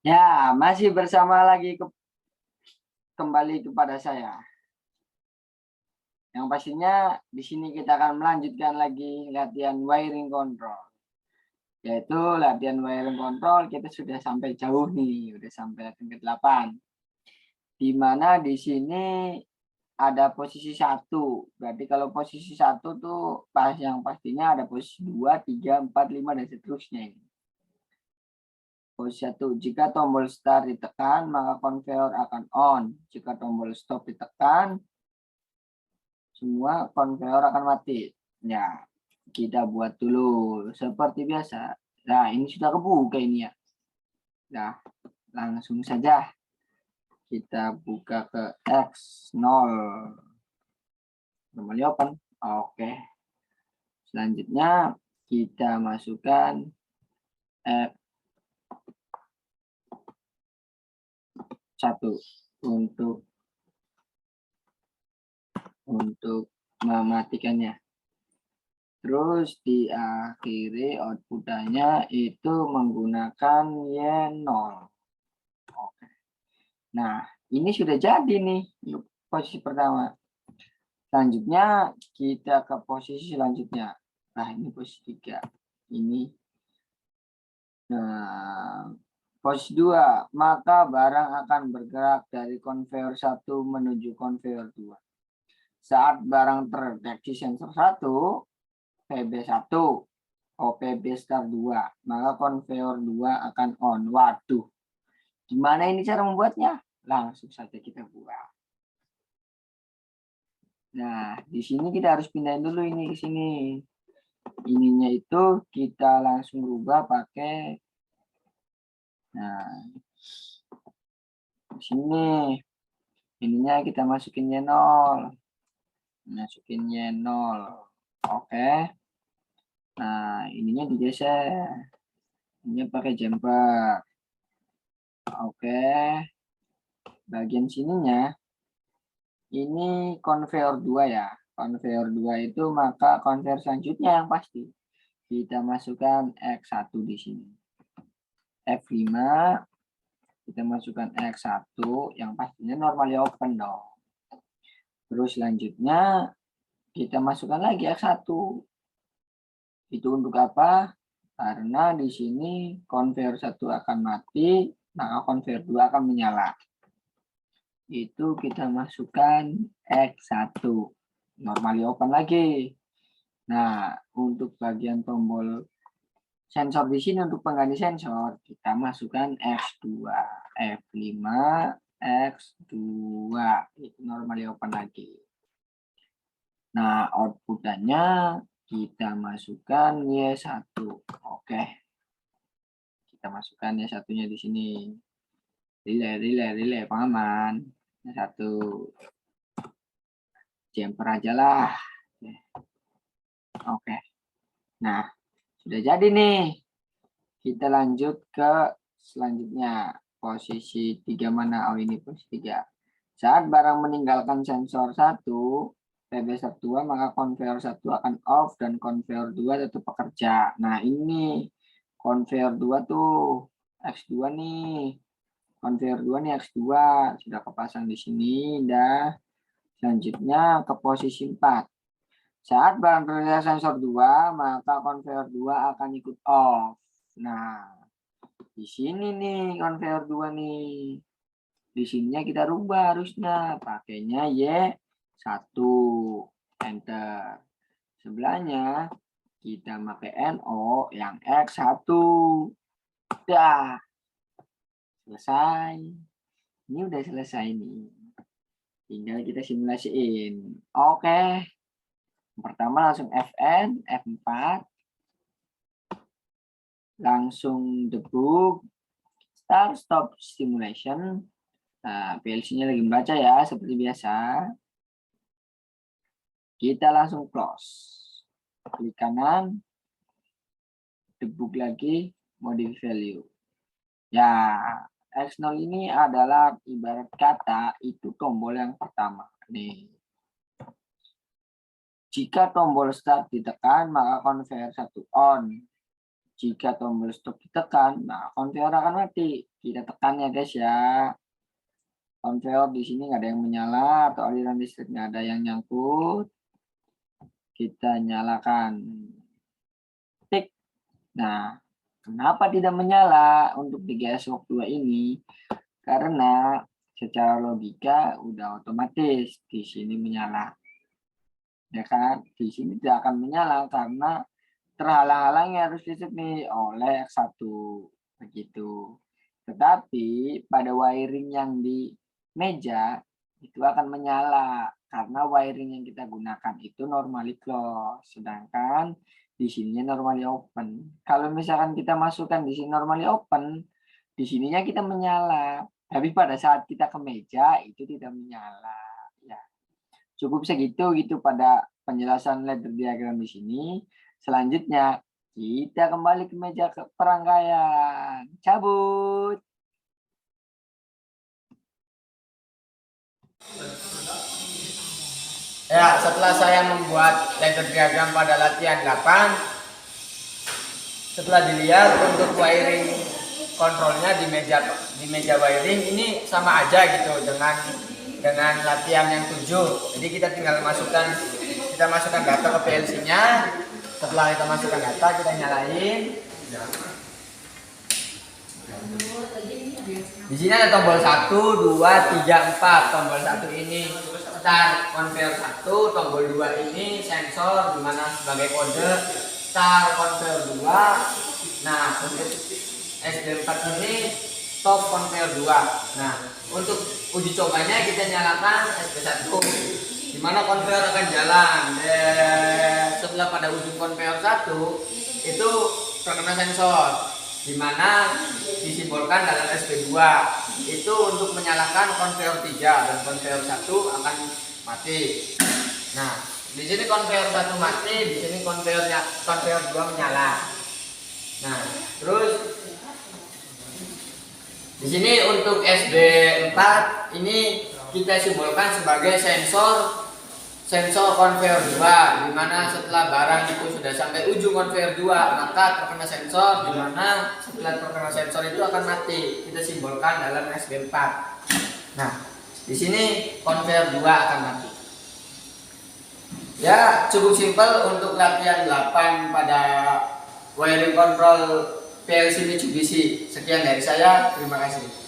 Ya, masih bersama lagi kembali kepada saya. Yang pastinya di sini kita akan melanjutkan lagi latihan wiring control. Yaitu latihan wiring control kita sudah sampai jauh nih, sudah sampai latihan ke-8. Di mana di sini ada posisi 1. Berarti kalau posisi 1 tuh yang pastinya ada posisi 2, 3, 4, 5 dan seterusnya ini. Posisi 1, jika tombol start ditekan, maka konveyor akan on. Jika tombol stop ditekan, semua konveyor akan mati. Ya, kita buat dulu seperti biasa. Nah, ini sudah kebuka ini ya. Nah, langsung saja kita buka ke X0. Normally open. Oke. Selanjutnya kita masukkan F1 untuk mematikannya. Terus diakhiri output-nya itu menggunakan Y0. Oke. Nah, ini sudah jadi nih posisi pertama. Selanjutnya kita ke posisi selanjutnya. Nah, ini posisi 3. Ini. Nah, posisi 2, maka barang akan bergerak dari konveyor 1 menuju konveyor 2. Saat barang terdeteksi sensor 1, PB1, OPB start 2, maka konveyor 2 akan on. Waduh, gimana ini cara membuatnya? Langsung saja kita buat. Nah, di sini kita harus pindahin dulu ini ke sini. Ininya itu kita langsung rubah pakai, nah, di sini. Ininya kita masukin Y0. Masukin Y0. Oke. Nah, ininya digeser. Ini pakai jumper. Oke. Bagian sininya ini konveyor 2 ya. Konveyor 2 itu maka konveyor selanjutnya yang pasti kita masukkan X1 di sini. F5 kita masukkan X1 yang pastinya normally open dong. Terus selanjutnya kita masukkan lagi X1. Itu untuk apa? Karena di sini konveyor 1 akan mati, maka konveyor 2 akan menyala. Itu kita masukkan X1. Normally open lagi. Nah, untuk bagian tombol sensor di sini untuk pengganti sensor, kita masukkan X2. F5, X2. Itu normally open lagi. Nah, output-nya kita masukkan Y1. Oke. Kita masukkan Y1-nya di sini. Relay, pengaman. Y1. Jumper aja lah. Oke. Nah, sudah jadi nih. Kita lanjut ke selanjutnya. Posisi 3 mana? Oh, ini posisi 3. Saat barang meninggalkan sensor 1, PB1, maka konveyor 1 akan off dan konveyor 2 tetap bekerja. Nah, ini konveyor 2 tuh X2 nih. Konveyor 2 nih X2 sudah kepasang di sini. Dah. Selanjutnya ke posisi 4. Saat barang terlihat sensor 2, maka konveyor 2 akan ikut off. Nah, di sini nih konveyor 2 nih. Di sininya kita rubah harusnya. Pakainya Y1. Enter. Sebelahnya kita pakai NO yang X1. Dah. Selesai. Ini udah selesai nih. Tinggal kita simulasiin. Oke. Pertama langsung FN, F4. Langsung debug. Start stop simulation. Nah, PLC-nya lagi membaca ya, seperti biasa. Kita langsung close. Klik kanan. Debug lagi, modify value. Ya, X0 ini adalah ibarat kata itu tombol yang pertama. Nih. Jika tombol start ditekan, maka konveyor 1 on. Jika tombol stop ditekan, nah konveyor akan mati. Kita tekan ya guys ya. Konveyor di sini nggak ada yang menyala atau aliran listrik nggak ada yang nyangkut. Kita nyalakan. Tik. Nah, kenapa tidak menyala untuk 3S2 ini? Karena secara logika udah otomatis di sini menyala. Ya kan? Di sini tidak akan menyala karena terhalang-halangi arus listrik nih oleh X1 begitu. Tetapi pada wiring yang di meja itu akan menyala karena wiring yang kita gunakan itu normally close, sedangkan di sininya normally open. Kalau misalkan kita masukkan di sini normally open, di sininya kita menyala, tapi pada saat kita ke meja itu tidak menyala. Ya, cukup segitu gitu pada penjelasan ladder diagram di sini. Selanjutnya kita kembali ke meja perangkaian. Cabut. Ya, setelah saya membuat ladder diagram pada latihan 8, setelah dilihat untuk wiring kontrolnya di meja wiring ini sama aja gitu dengan latihan yang 7. Jadi kita tinggal masukkan data ke PLC-nya. Setelah kita masukkan data, kita nyalain. Di sini ada tombol 1, 2, 3, 4. Tombol 1 ini start konveyor 1, tombol 2 ini sensor dimana sebagai kode start konveyor 2. Nah, untuk SD4 ini stop konveyor 2. Nah, untuk uji cobanya kita nyalakan SD1 dimana konveyor akan jalan. Setelah pada ujung konveyor 1 itu terkena sensor dimana disimbolkan dalam SP2 itu untuk menyalakan konveyor 3 dan konveyor 1 akan mati. Nah, di sini konveyor 1 mati, di sini konveyor 2 menyala. Nah, terus di sini untuk SD4 ini kita simbolkan sebagai sensor konveyor 2, dimana setelah barang itu sudah sampai ujung konveyor 2 maka terkena sensor, dimana setelah terkena sensor itu akan mati. Kita simbolkan dalam SD4. Nah, di sini konveyor 2 akan mati. Ya, cukup simpel untuk latihan 8 pada wiring control PLC Mitsubishi. Sekian dari saya, terima kasih.